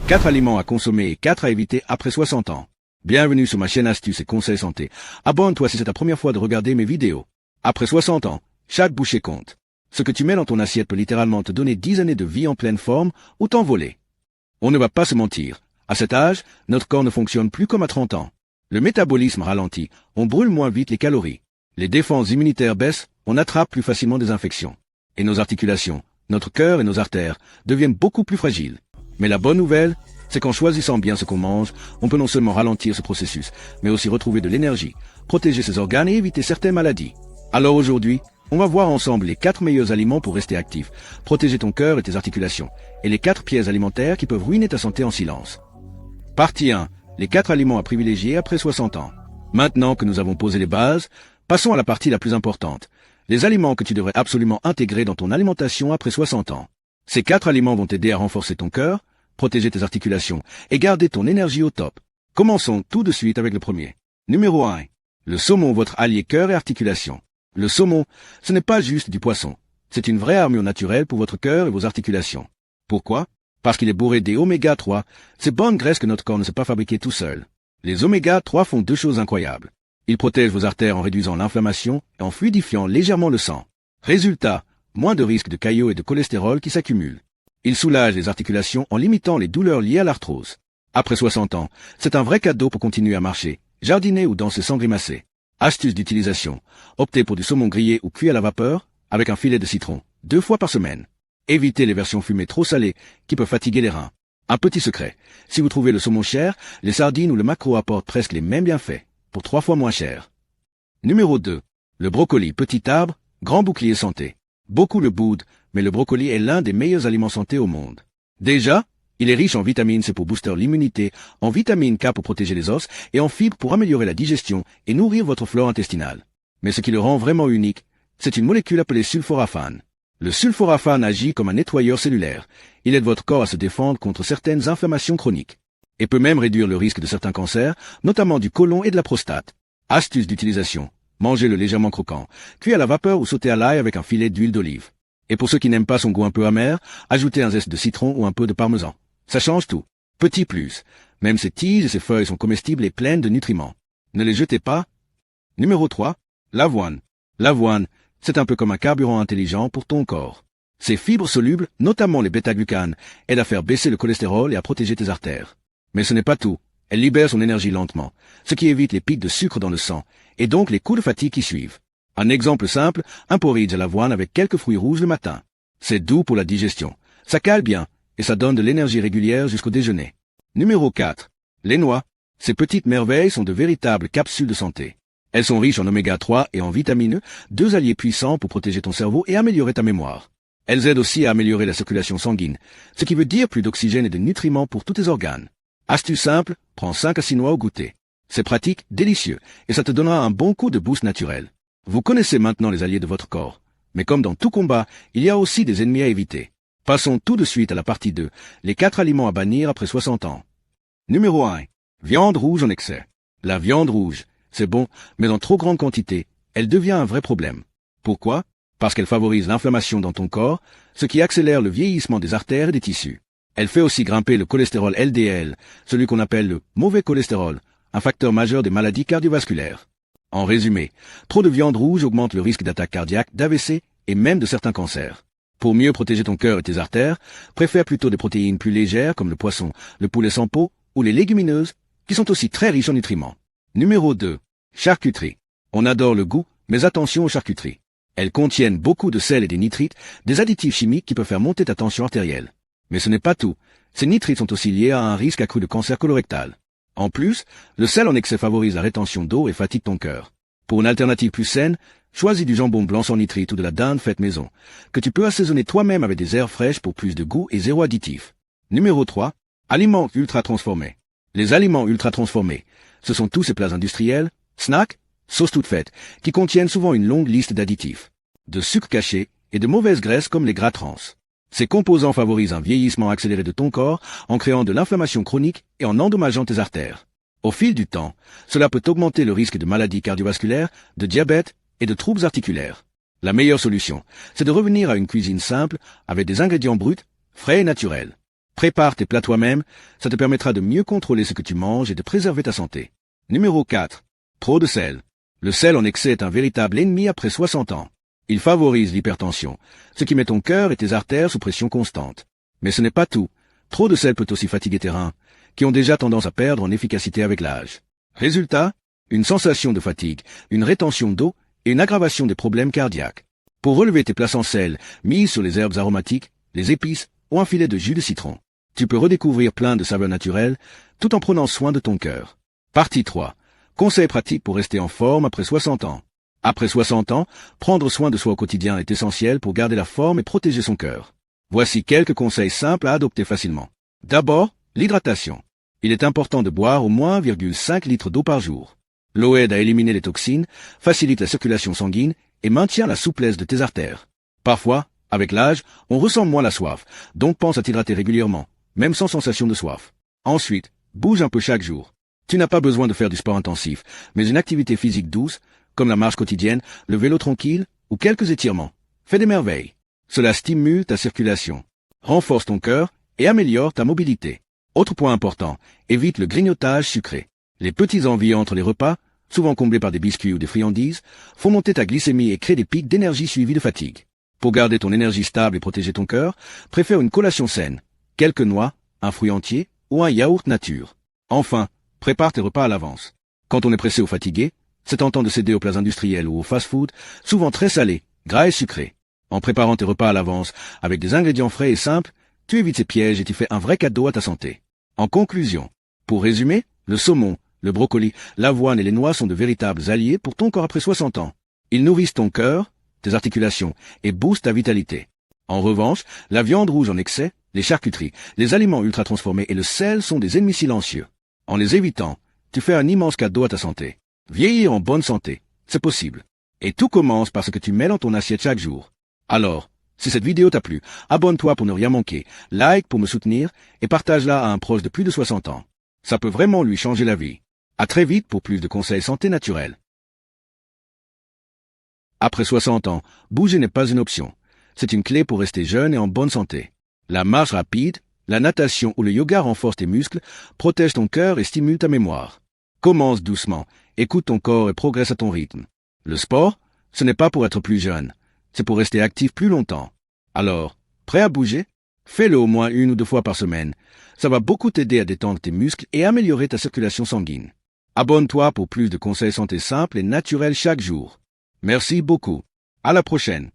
4 aliments à consommer et 4 à éviter après 60 ans. Bienvenue sur ma chaîne Astuces et Conseils Santé. Abonne-toi si c'est ta première fois de regarder mes vidéos. Après 60 ans, chaque bouchée compte. Ce que tu mets dans ton assiette peut littéralement te donner 10 années de vie en pleine forme ou t'envoler. On ne va pas se mentir. À cet âge, notre corps ne fonctionne plus comme à 30 ans. Le métabolisme ralentit, on brûle moins vite les calories. Les défenses immunitaires baissent, on attrape plus facilement des infections. Et nos articulations, notre cœur et nos artères deviennent beaucoup plus fragiles. Mais la bonne nouvelle, c'est qu'en choisissant bien ce qu'on mange, on peut non seulement ralentir ce processus, mais aussi retrouver de l'énergie, protéger ses organes et éviter certaines maladies. Alors aujourd'hui, on va voir ensemble les 4 meilleurs aliments pour rester actif, protéger ton cœur et tes articulations, et les 4 pièges alimentaires qui peuvent ruiner ta santé en silence. Partie 1. Les 4 aliments à privilégier après 60 ans. Maintenant que nous avons posé les bases, passons à la partie la plus importante. Les aliments que tu devrais absolument intégrer dans ton alimentation après 60 ans. Ces 4 aliments vont t'aider à renforcer ton cœur, protéger tes articulations et garder ton énergie au top. Commençons tout de suite avec le premier. Numéro 1. Le saumon, votre allié cœur et articulation. Le saumon, ce n'est pas juste du poisson. C'est une vraie armure naturelle pour votre cœur et vos articulations. Pourquoi? Parce qu'il est bourré des oméga 3, ces bonnes graisses que notre corps ne sait pas fabriquer tout seul. Les oméga 3 font 2 choses incroyables. Ils protègent vos artères en réduisant l'inflammation et en fluidifiant légèrement le sang. Résultat, moins de risques de caillots et de cholestérol qui s'accumulent. Ils soulagent les articulations en limitant les douleurs liées à l'arthrose. Après 60 ans, c'est un vrai cadeau pour continuer à marcher, jardiner ou danser sans grimacer. Astuce d'utilisation. Optez pour du saumon grillé ou cuit à la vapeur, avec un filet de citron, 2 fois par semaine. Évitez les versions fumées trop salées qui peuvent fatiguer les reins. Un petit secret. Si vous trouvez le saumon cher, les sardines ou le maquereau apportent presque les mêmes bienfaits, pour 3 fois moins cher. Numéro 2. Le brocoli, petit arbre, grand bouclier santé. Beaucoup le boudent, mais le brocoli est l'un des meilleurs aliments santé au monde. Déjà, il est riche en vitamine C pour booster l'immunité, en vitamine K pour protéger les os et en fibres pour améliorer la digestion et nourrir votre flore intestinale. Mais ce qui le rend vraiment unique, c'est une molécule appelée sulforaphane. Le sulforaphane agit comme un nettoyeur cellulaire. Il aide votre corps à se défendre contre certaines inflammations chroniques et peut même réduire le risque de certains cancers, notamment du côlon et de la prostate. Astuce d'utilisation. Mangez-le légèrement croquant, cuit à la vapeur ou sauté à l'ail avec un filet d'huile d'olive. Et pour ceux qui n'aiment pas son goût un peu amer, ajoutez un zeste de citron ou un peu de parmesan. Ça change tout. Petit plus. Même ses tiges et ses feuilles sont comestibles et pleines de nutriments. Ne les jetez pas. Numéro 3. L'avoine. L'avoine, c'est un peu comme un carburant intelligent pour ton corps. Ses fibres solubles, notamment les bêta-glucanes, aident à faire baisser le cholestérol et à protéger tes artères. Mais ce n'est pas tout. Elle libère son énergie lentement, ce qui évite les pics de sucre dans le sang, et donc les coups de fatigue qui suivent. Un exemple simple, un porridge à l'avoine avec quelques fruits rouges le matin. C'est doux pour la digestion. Ça cale bien, et ça donne de l'énergie régulière jusqu'au déjeuner. Numéro 4. Les noix. Ces petites merveilles sont de véritables capsules de santé. Elles sont riches en oméga 3 et en vitamine E, 2 alliés puissants pour protéger ton cerveau et améliorer ta mémoire. Elles aident aussi à améliorer la circulation sanguine, ce qui veut dire plus d'oxygène et de nutriments pour tous tes organes. Astuce simple, prends 5 à 6 noix au goûter. C'est pratique, délicieux, et ça te donnera un bon coup de boost naturel. Vous connaissez maintenant les alliés de votre corps. Mais comme dans tout combat, il y a aussi des ennemis à éviter. Passons tout de suite à la partie 2, les 4 aliments à bannir après 60 ans. Numéro 1. Viande rouge en excès. La viande rouge, c'est bon, mais en trop grande quantité, elle devient un vrai problème. Pourquoi? Parce qu'elle favorise l'inflammation dans ton corps, ce qui accélère le vieillissement des artères et des tissus. Elle fait aussi grimper le cholestérol LDL, celui qu'on appelle le mauvais cholestérol, un facteur majeur des maladies cardiovasculaires. En résumé, trop de viande rouge augmente le risque d'attaque cardiaque, d'AVC et même de certains cancers. Pour mieux protéger ton cœur et tes artères, préfère plutôt des protéines plus légères comme le poisson, le poulet sans peau ou les légumineuses, qui sont aussi très riches en nutriments. Numéro 2. Charcuterie. On adore le goût, mais attention aux charcuteries. Elles contiennent beaucoup de sel et des nitrites, des additifs chimiques qui peuvent faire monter ta tension artérielle. Mais ce n'est pas tout. Ces nitrites sont aussi liés à un risque accru de cancer colorectal. En plus, le sel en excès favorise la rétention d'eau et fatigue ton cœur. Pour une alternative plus saine, choisis du jambon blanc sans nitrite ou de la dinde faite maison, que tu peux assaisonner toi-même avec des herbes fraîches pour plus de goût et 0 additif. Numéro 3. Aliments ultra transformés. Les aliments ultra transformés, ce sont tous ces plats industriels, snacks, sauces toutes faites, qui contiennent souvent une longue liste d'additifs, de sucres cachés et de mauvaises graisses comme les gras trans. Ces composants favorisent un vieillissement accéléré de ton corps en créant de l'inflammation chronique et en endommageant tes artères. Au fil du temps, cela peut augmenter le risque de maladies cardiovasculaires, de diabète et de troubles articulaires. La meilleure solution, c'est de revenir à une cuisine simple avec des ingrédients bruts, frais et naturels. Prépare tes plats toi-même, ça te permettra de mieux contrôler ce que tu manges et de préserver ta santé. Numéro 4. Trop de sel. Le sel en excès est un véritable ennemi après 60 ans. Il favorise l'hypertension, ce qui met ton cœur et tes artères sous pression constante. Mais ce n'est pas tout. Trop de sel peut aussi fatiguer tes reins, qui ont déjà tendance à perdre en efficacité avec l'âge. Résultat, une sensation de fatigue, une rétention d'eau et une aggravation des problèmes cardiaques. Pour relever tes plats sans sel, mise sur les herbes aromatiques, les épices ou un filet de jus de citron. Tu peux redécouvrir plein de saveurs naturelles tout en prenant soin de ton cœur. Partie 3. Conseils pratiques pour rester en forme après 60 ans. Après 60 ans, prendre soin de soi au quotidien est essentiel pour garder la forme et protéger son cœur. Voici quelques conseils simples à adopter facilement. D'abord, l'hydratation. Il est important de boire au moins 1,5 litres d'eau par jour. L'eau aide à éliminer les toxines, facilite la circulation sanguine et maintient la souplesse de tes artères. Parfois, avec l'âge, on ressent moins la soif, donc pense à t'hydrater régulièrement, même sans sensation de soif. Ensuite, bouge un peu chaque jour. Tu n'as pas besoin de faire du sport intensif, mais une activité physique douce, comme la marche quotidienne, le vélo tranquille ou quelques étirements, fait des merveilles. Cela stimule ta circulation, renforce ton cœur et améliore ta mobilité. Autre point important, évite le grignotage sucré. Les petites envies entre les repas, souvent comblés par des biscuits ou des friandises, font monter ta glycémie et créent des pics d'énergie suivis de fatigue. Pour garder ton énergie stable et protéger ton cœur, préfère une collation saine, quelques noix, un fruit entier ou un yaourt nature. Enfin, prépare tes repas à l'avance. Quand on est pressé ou fatigué, c'est tentant de céder aux plats industriels ou aux fast-food, souvent très salés, gras et sucrés. En préparant tes repas à l'avance, avec des ingrédients frais et simples, tu évites ces pièges et tu fais un vrai cadeau à ta santé. En conclusion, pour résumer, le saumon, le brocoli, l'avoine et les noix sont de véritables alliés pour ton corps après 60 ans. Ils nourrissent ton cœur, tes articulations et boostent ta vitalité. En revanche, la viande rouge en excès, les charcuteries, les aliments ultra transformés et le sel sont des ennemis silencieux. En les évitant, tu fais un immense cadeau à ta santé. Vieillir en bonne santé, c'est possible. Et tout commence par ce que tu mets dans ton assiette chaque jour. Alors, si cette vidéo t'a plu, abonne-toi pour ne rien manquer, like pour me soutenir et partage-la à un proche de plus de 60 ans. Ça peut vraiment lui changer la vie. À très vite pour plus de conseils santé naturelle. Après 60 ans, bouger n'est pas une option. C'est une clé pour rester jeune et en bonne santé. La marche rapide, la natation ou le yoga renforcent tes muscles, protègent ton cœur et stimulent ta mémoire. Commence doucement, écoute ton corps et progresse à ton rythme. Le sport, ce n'est pas pour être plus jeune, c'est pour rester actif plus longtemps. Alors, prêt à bouger? Fais-le au moins 1 ou 2 fois par semaine. Ça va beaucoup t'aider à détendre tes muscles et améliorer ta circulation sanguine. Abonne-toi pour plus de conseils santé simples et naturels chaque jour. Merci beaucoup. À la prochaine.